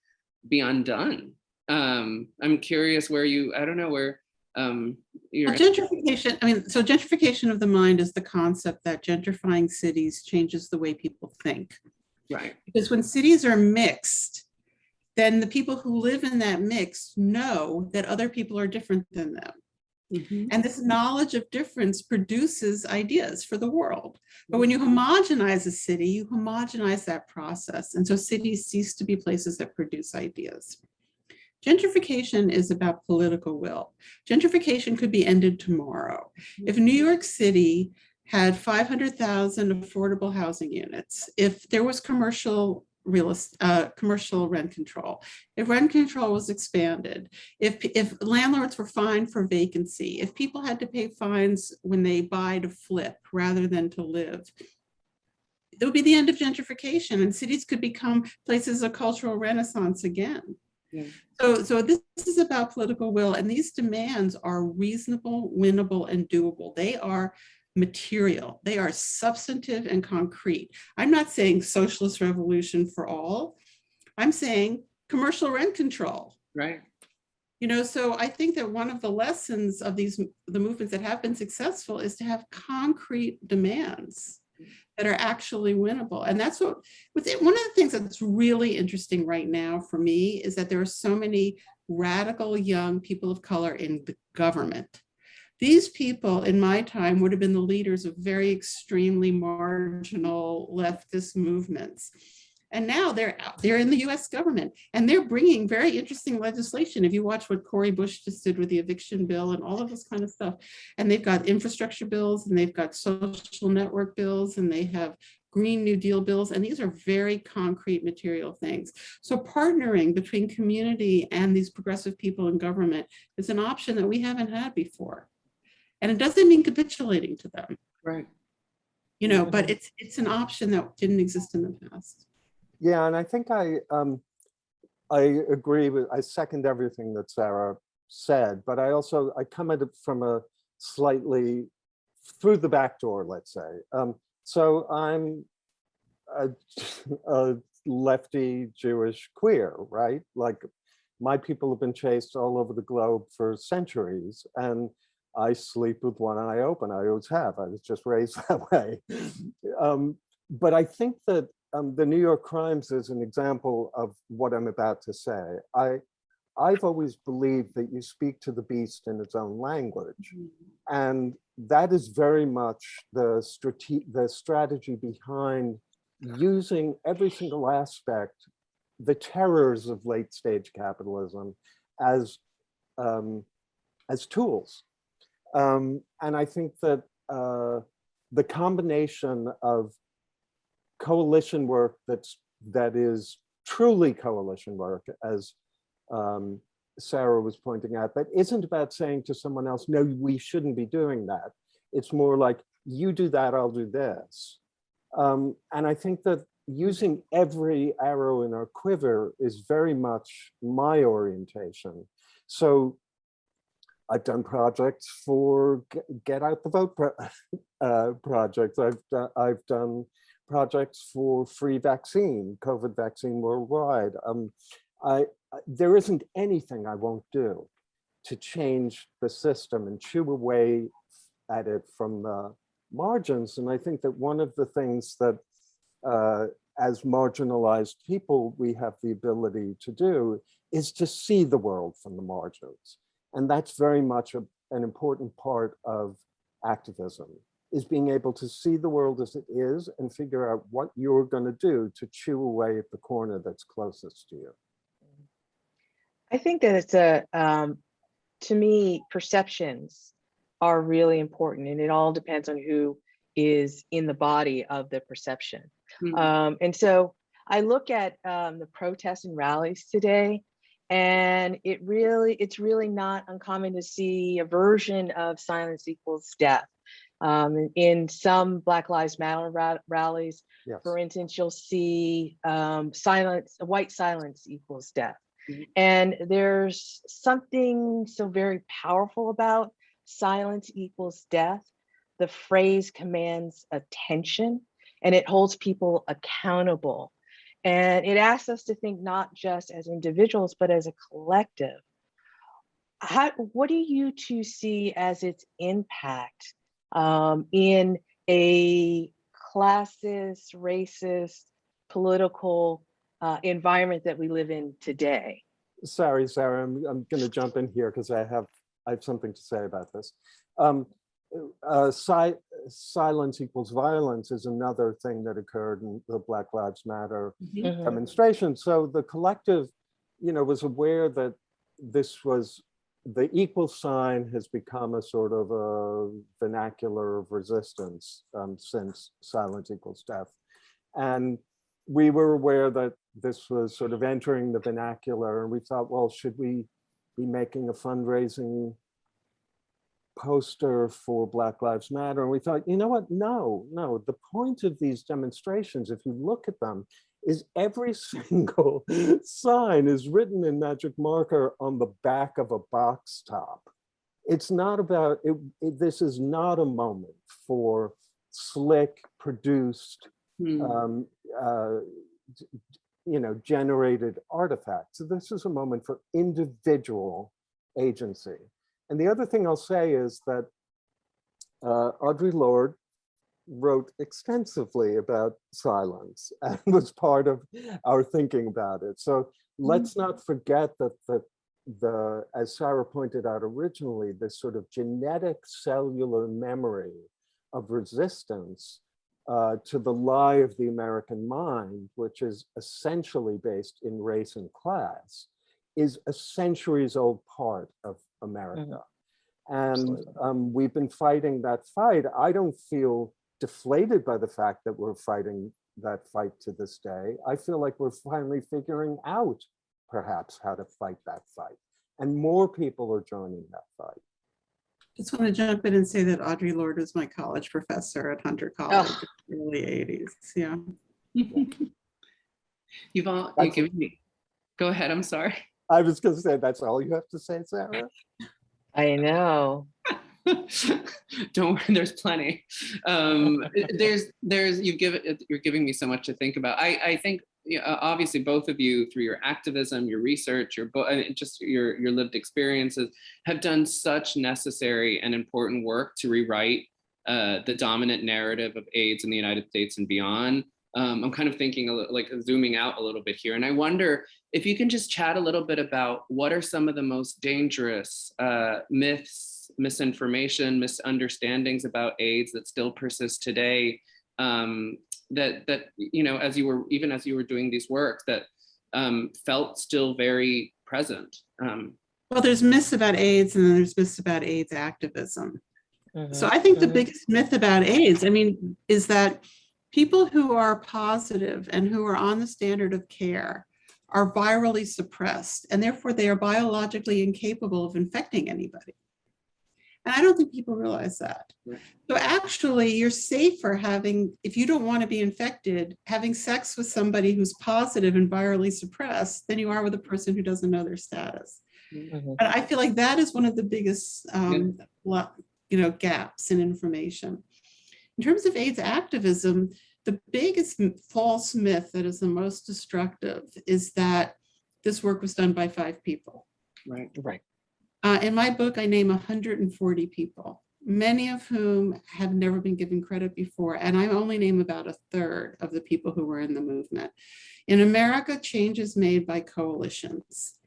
be undone? I'm curious where gentrification, so gentrification of the mind is the concept that gentrifying cities changes the way people think. Right. Because when cities are mixed, then the people who live in that mix know that other people are different than them. Mm-hmm. And this knowledge of difference produces ideas for the world. But when you homogenize a city, you homogenize that process. And so cities cease to be places that produce ideas. Gentrification is about political will. Gentrification could be ended tomorrow. If New York City had 500,000 affordable housing units, if there was commercial rent control, if rent control was expanded, if landlords were fined for vacancy, if people had to pay fines when they buy to flip rather than to live, it would be the end of gentrification, and cities could become places of cultural renaissance again. Yeah. So this is about political will, and these demands are reasonable, winnable, and doable. They are material. They are substantive and concrete. I'm not saying socialist revolution for all. I'm saying commercial rent control. Right. You know, so I think that one of the lessons of the movements that have been successful is to have concrete demands that are actually winnable. And that's one of the things that's really interesting right now for me is that there are so many radical young people of color in the government. These people in my time would have been the leaders of very extremely marginal leftist movements. And now they're in the US government, and they're bringing very interesting legislation. If you watch what Cori Bush just did with the eviction bill and all of this kind of stuff, and they've got infrastructure bills, and they've got social network bills, and they have Green New Deal bills, and these are very concrete material things. So partnering between community and these progressive people in government is an option that we haven't had before. And it doesn't mean capitulating to them. Right. You know, but it's an option that didn't exist in the past. Yeah, and I think I agree with, I second everything that Sarah said, but I come at it from a slightly through the back door, let's say. So I'm a lefty Jewish queer, right? Like my people have been chased all over the globe for centuries, and I sleep with one eye open. I always have. I was just raised that way. But I think that the New York crimes is an example of what I'm about to say. I've always believed that you speak to the beast in its own language. And that is very much the strategy behind using every single aspect, the terrors of late stage capitalism as tools. And I think that the combination of coalition work that is truly coalition work, as Sarah was pointing out, that isn't about saying to someone else, no, we shouldn't be doing that. It's more like, you do that, I'll do this. And I think that using every arrow in our quiver is very much my orientation. So I've done projects for Get Out the Vote projects. I've done projects for free vaccine, COVID vaccine worldwide. There isn't anything I won't do to change the system and chew away at it from the margins. And I think that one of the things that as marginalized people, we have the ability to do is to see the world from the margins. And that's very much an important part of activism, is being able to see the world as it is and figure out what you're going to do to chew away at the corner that's closest to you. I think that it's to me, perceptions are really important, and it all depends on who is in the body of the perception. And so I look at the protests and rallies today, and it's really not uncommon to see a version of silence equals death. In some Black Lives Matter rallies, yes, for instance, you'll see white silence equals death. And there's something so very powerful about silence equals death. The phrase commands attention, and it holds people accountable. And it asks us to think not just as individuals, but as a collective. What do you two see as its impact in a classist, racist, political environment that we live in today? Sorry, Sarah, I'm going to jump in here because I have something to say about this. Silence equals violence is another thing that occurred in the Black Lives Matter demonstration. So the collective, was aware that this was, the equal sign has become a sort of a vernacular of resistance since silence equals death. And we were aware that this was sort of entering the vernacular, and we thought, well, should we be making a fundraising poster for Black Lives Matter? And we thought, you know what, no, the point of these demonstrations, if you look at them, is every single sign is written in magic marker on the back of a box top. It's not about, this is not a moment for slick, produced, generated artifacts. So this is a moment for individual agency. And the other thing I'll say is that Audre Lorde wrote extensively about silence and was part of our thinking about it. So let's not forget that the, as Sarah pointed out originally, this sort of genetic cellular memory of resistance to the lie of the American mind, which is essentially based in race and class, is a centuries-old part of America. And we've been fighting that fight. I don't feel deflated by the fact that we're fighting that fight to this day. I feel like we're finally figuring out perhaps how to fight that fight. And more people are joining that fight. Just want to jump in and say that Audre Lorde was my college professor at Hunter College in the early 80s. Yeah. You've given me, go ahead, I'm sorry. I was going to say, that's all you have to say, Sarah? I know. Don't worry, there's plenty. You're giving me so much to think about. I think, obviously both of you, through your activism, your research, your book, just your lived experiences, have done such necessary and important work to rewrite the dominant narrative of AIDS in the United States and beyond. I'm kind of thinking like zooming out a little bit here, and I wonder if you can just chat a little bit about what are some of the most dangerous myths, misinformation, misunderstandings about AIDS that still persist today. That as you were doing these works, that felt still very present. Well, there's myths about AIDS, and then there's myths about AIDS activism. So I think the biggest myth about AIDS, is that people who are positive and who are on the standard of care are virally suppressed, and therefore they are biologically incapable of infecting anybody. And I don't think people realize that. Right. So actually you're safer if you don't want to be infected, having sex with somebody who's positive and virally suppressed than you are with a person who doesn't know their status. And I feel like that is one of the biggest gaps in information. In terms of AIDS activism, the biggest false myth that is the most destructive is that this work was done by 5 people. Right. In my book, I name 140 people, many of whom have never been given credit before, and I only name about 1/3 of the people who were in the movement. In America, change is made by coalitions.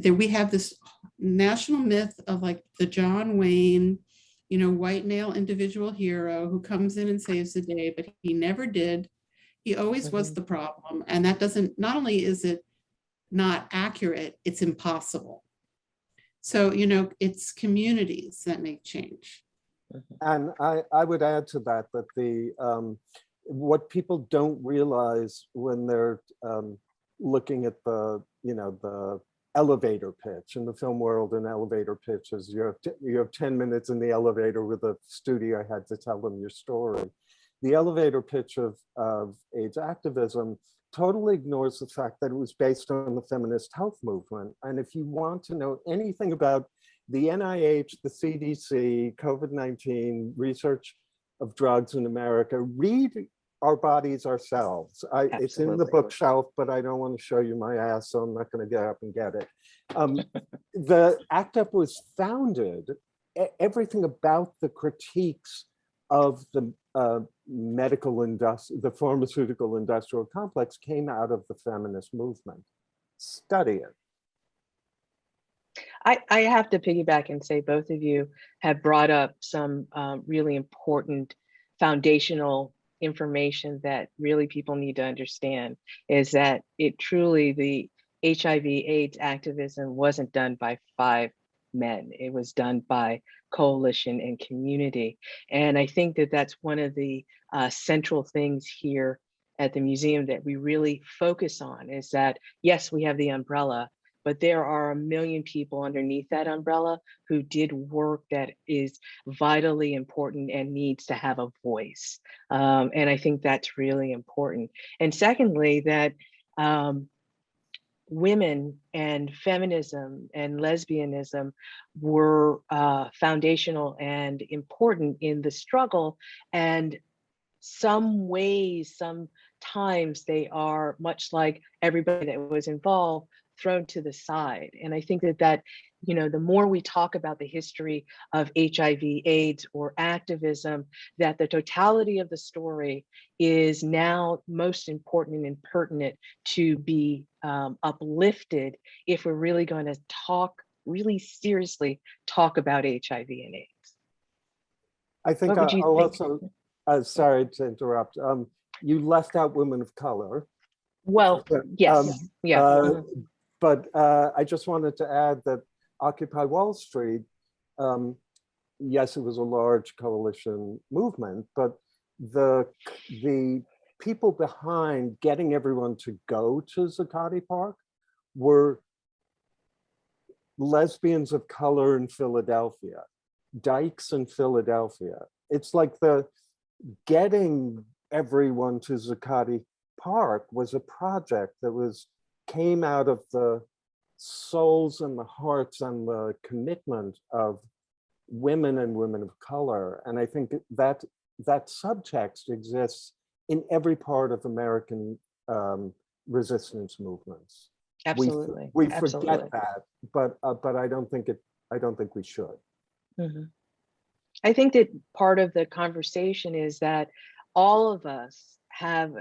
We have this national myth of like the John Wayne, white male individual hero who comes in and saves the day, but he never did. He always was the problem. And that not only is it not accurate, it's impossible. So, it's communities that make change. And I would add to that what people don't realize when they're looking at the elevator pitch in the film world, and elevator pitches, you have 10 minutes in the elevator with a studio. I had to tell them your story. The elevator pitch of AIDS activism totally ignores the fact that it was based on the feminist health movement. And if you want to know anything about the NIH, the CDC, COVID-19, research of drugs in America, read Our Bodies, Ourselves. It's in the bookshelf, but I don't want to show you my ass, so I'm not going to get up and get it. The ACT UP was founded, everything about the critiques of the the pharmaceutical industrial complex came out of the feminist movement. Study it. I have to piggyback and say both of you have brought up some really important foundational information that really people need to understand, is that it truly, HIV/AIDS activism wasn't done by 5 men. It was done by coalition and community. And I think that that's one of the central things here at the museum that we really focus on, is that, yes, we have the umbrella, but there are a million people underneath that umbrella who did work that is vitally important and needs to have a voice. And I think that's really important. And secondly, that women and feminism and lesbianism were foundational and important in the struggle. And some ways, sometimes they are, much like everybody that was involved, thrown to the side. And I think that the more we talk about the history of HIV/AIDS or activism, that the totality of the story is now most important and pertinent to be uplifted if we're really going to really seriously talk about HIV and AIDS. I think What would you I'll think? also, sorry to interrupt, you left out women of color. Well, yes, yeah. But I just wanted to add that Occupy Wall Street, yes, it was a large coalition movement, but the people behind getting everyone to go to Zuccotti Park were lesbians of color in Philadelphia, dykes in Philadelphia. It's like getting everyone to Zuccotti Park was a project that came out of the souls and the hearts and the commitment of women and women of color. And I think that subtext exists in every part of American resistance movements. Absolutely. We Absolutely. forget that, but I don't think we should. Mm-hmm. I think that part of the conversation is that all of us have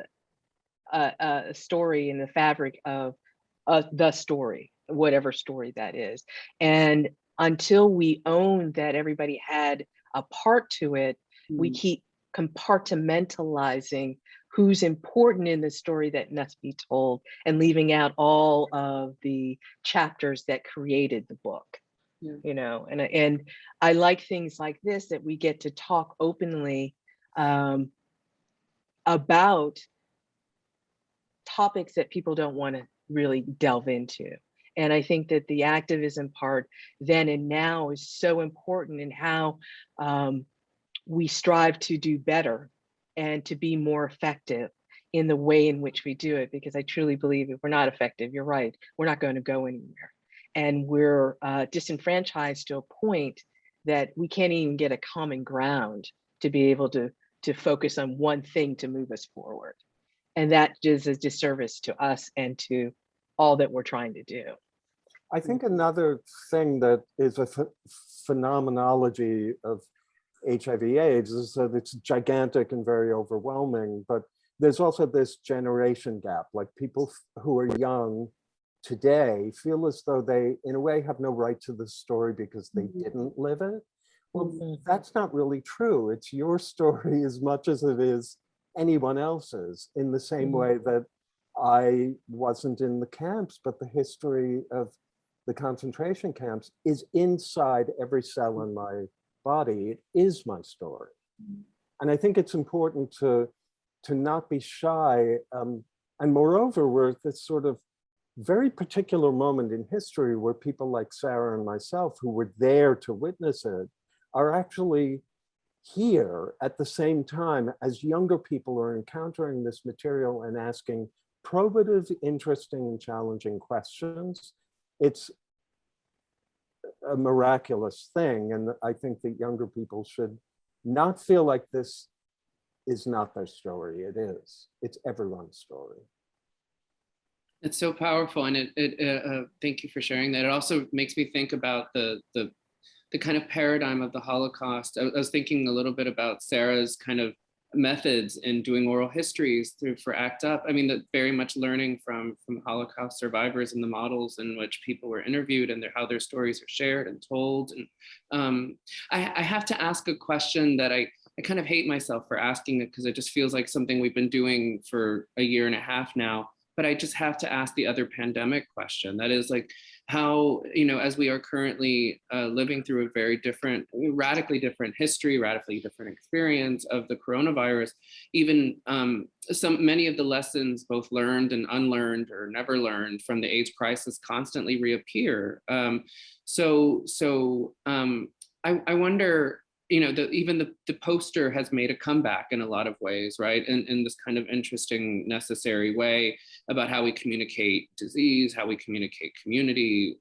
a story in the fabric of the story, whatever story that is. And until we own that everybody had a part to it, we keep compartmentalizing who's important in the story that must be told and leaving out all of the chapters that created the book. Yeah. And I like things like this, that we get to talk openly about topics that people don't want to really delve into. And I think that the activism part then and now is so important in how we strive to do better and to be more effective in the way in which we do it. Because I truly believe if we're not effective, you're right, we're not going to go anywhere. And we're disenfranchised to a point that we can't even get a common ground to be able to focus on one thing to move us forward. And that is a disservice to us and to all that we're trying to do. I think another thing that is a phenomenology of HIV/AIDS is that it's gigantic and very overwhelming, but there's also this generation gap. Like people who are young today feel as though they, in a way, have no right to the story because they didn't live it. Well, that's not really true. It's your story as much as it is anyone else's, in the same way that I wasn't in the camps, but the history of the concentration camps is inside every cell in my body. It is my story. And I think it's important to not be shy. And moreover, we're at this sort of very particular moment in history where people like Sarah and myself, who were there to witness it, are actually here at the same time as younger people are encountering this material and asking probative, interesting, and challenging questions. It's a miraculous thing. And I think that younger people should not feel like this is not their story. It is. It's everyone's story. It's so powerful, and thank you for sharing that. It also makes me think about the kind of paradigm of the Holocaust. I was thinking a little bit about Sarah's kind of methods in doing oral histories for ACT UP. I mean, very much learning from Holocaust survivors and the models in which people were interviewed and how their stories are shared and told. And I have to ask a question that I kind of hate myself for asking it, because it just feels like something we've been doing for a year and a half now. but I just have to ask the other pandemic question. That is like how, as we are currently living through a very different, radically different history, radically different experience of the coronavirus, even many of the lessons both learned and unlearned or never learned from the AIDS crisis constantly reappear. I wonder, even the poster has made a comeback in a lot of ways, right? In this kind of interesting, necessary way about how we communicate disease, how we communicate community.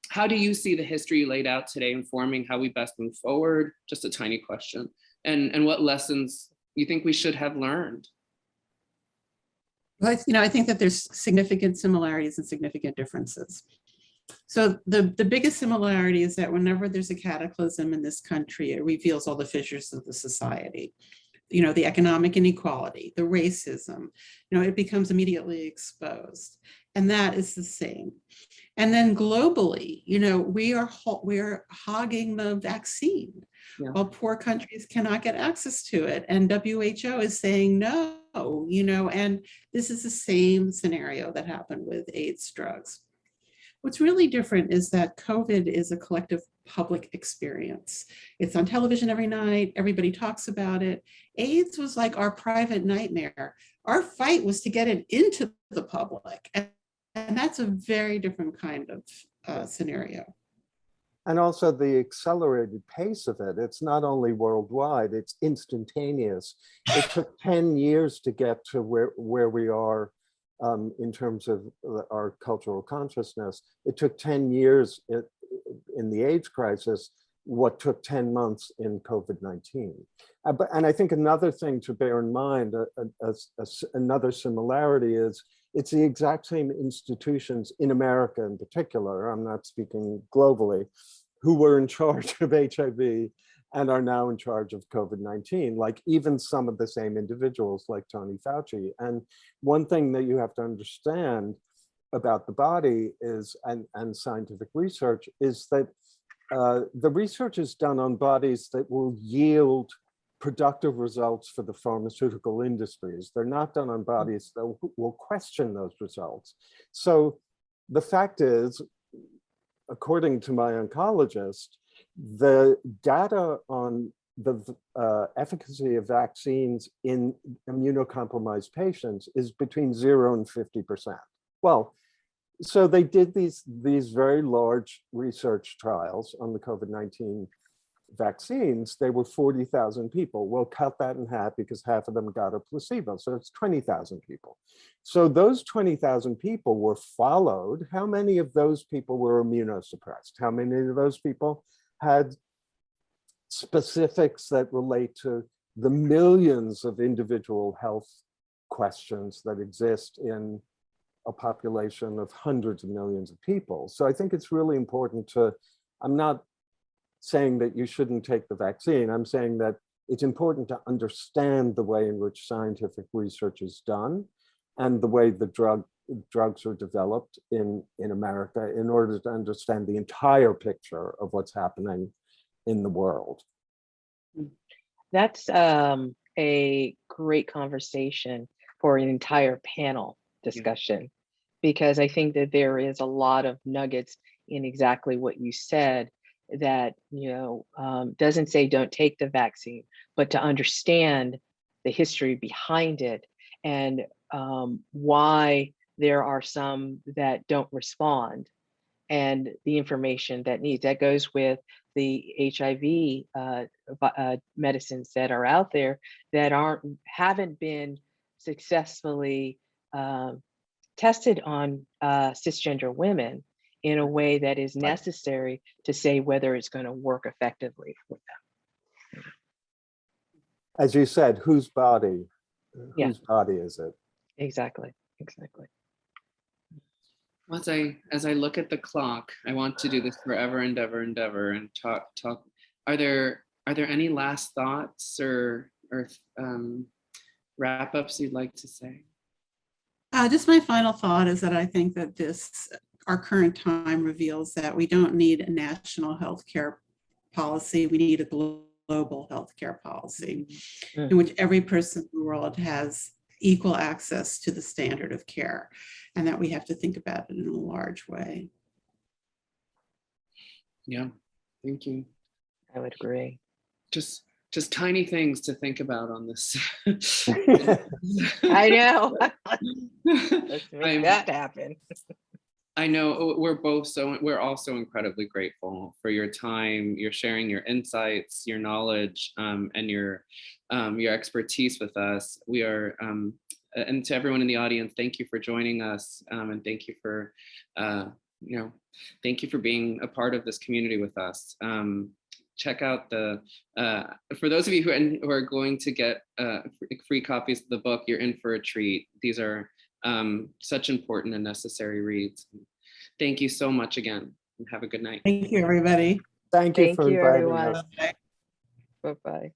How do you see the history laid out today informing how we best move forward? Just a tiny question. And what lessons you think we should have learned? Well, I think that there's significant similarities and significant differences. So the biggest similarity is that whenever there's a cataclysm in this country, it reveals all the fissures of the society. The economic inequality, the racism, it becomes immediately exposed. And that is the same. And then globally, we are hogging the vaccine, while poor countries cannot get access to it. And WHO is saying no, and this is the same scenario that happened with AIDS drugs. What's really different is that COVID is a collective public experience. It's on television every night. Everybody talks about it. AIDS was like our private nightmare. Our fight was to get it into the public. And that's a very different kind of scenario. And also the accelerated pace of it. It's not only worldwide, it's instantaneous. It took 10 years to get to where we are in terms of our cultural consciousness. It took 10 years in the AIDS crisis, what took 10 months in COVID-19. And I think another thing to bear in mind, another similarity is it's the exact same institutions in America in particular, I'm not speaking globally, who were in charge of HIV and are now in charge of COVID-19, like even some of the same individuals like Tony Fauci. And one thing that you have to understand about the body is, and scientific research, is that the research is done on bodies that will yield productive results for the pharmaceutical industries. They're not done on bodies that will question those results. So the fact is, according to my oncologist, the data on the efficacy of vaccines in immunocompromised patients is between 0 and 50%. Well, so they did these very large research trials on the COVID-19 vaccines. They were 40,000 people. We'll cut that in half because half of them got a placebo. So it's 20,000 people. So those 20,000 people were followed. How many of those people were immunosuppressed? How many of those people had specifics that relate to the millions of individual health questions that exist in a population of hundreds of millions of people? So I think it's really important to, I'm not saying that you shouldn't take the vaccine. I'm saying that it's important to understand the way in which scientific research is done and the way the drugs are developed in America in order to understand the entire picture of what's happening in the world. That's a great conversation for an entire panel discussion, because I think that there is a lot of nuggets in exactly what you said that, doesn't say don't take the vaccine, but to understand the history behind it and why there are some that don't respond and the information that needs. That goes with the HIV medicines that are out there that haven't been successfully tested on cisgender women in a way that is necessary to say whether it's going to work effectively for them. As you said, whose body? Yeah. Whose body is it? Exactly. Well, as I look at the clock, I want to do this forever and ever and talk. Are there any last thoughts or wrap ups you'd like to say? Just my final thought is that I think that our current time reveals that we don't need a national healthcare policy. We need a global healthcare policy in which every person in the world has equal access to the standard of care, and that we have to think about it in a large way. Yeah, thank you. I would agree. Just tiny things to think about on this. I know. Let's make that happen. I know we're all so incredibly grateful for your time, your sharing your insights, your knowledge, and your expertise with us. We are, and to everyone in the audience, thank you for joining us, and thank you for, thank you for being a part of this community with us. Check out for those of you who are going to get free copies of the book, you're in for a treat. These are such important and necessary reads. Thank you so much again, and have a good night. Thank you, everybody. Thank you Thank for you, inviting everyone. us. Bye. Bye-bye.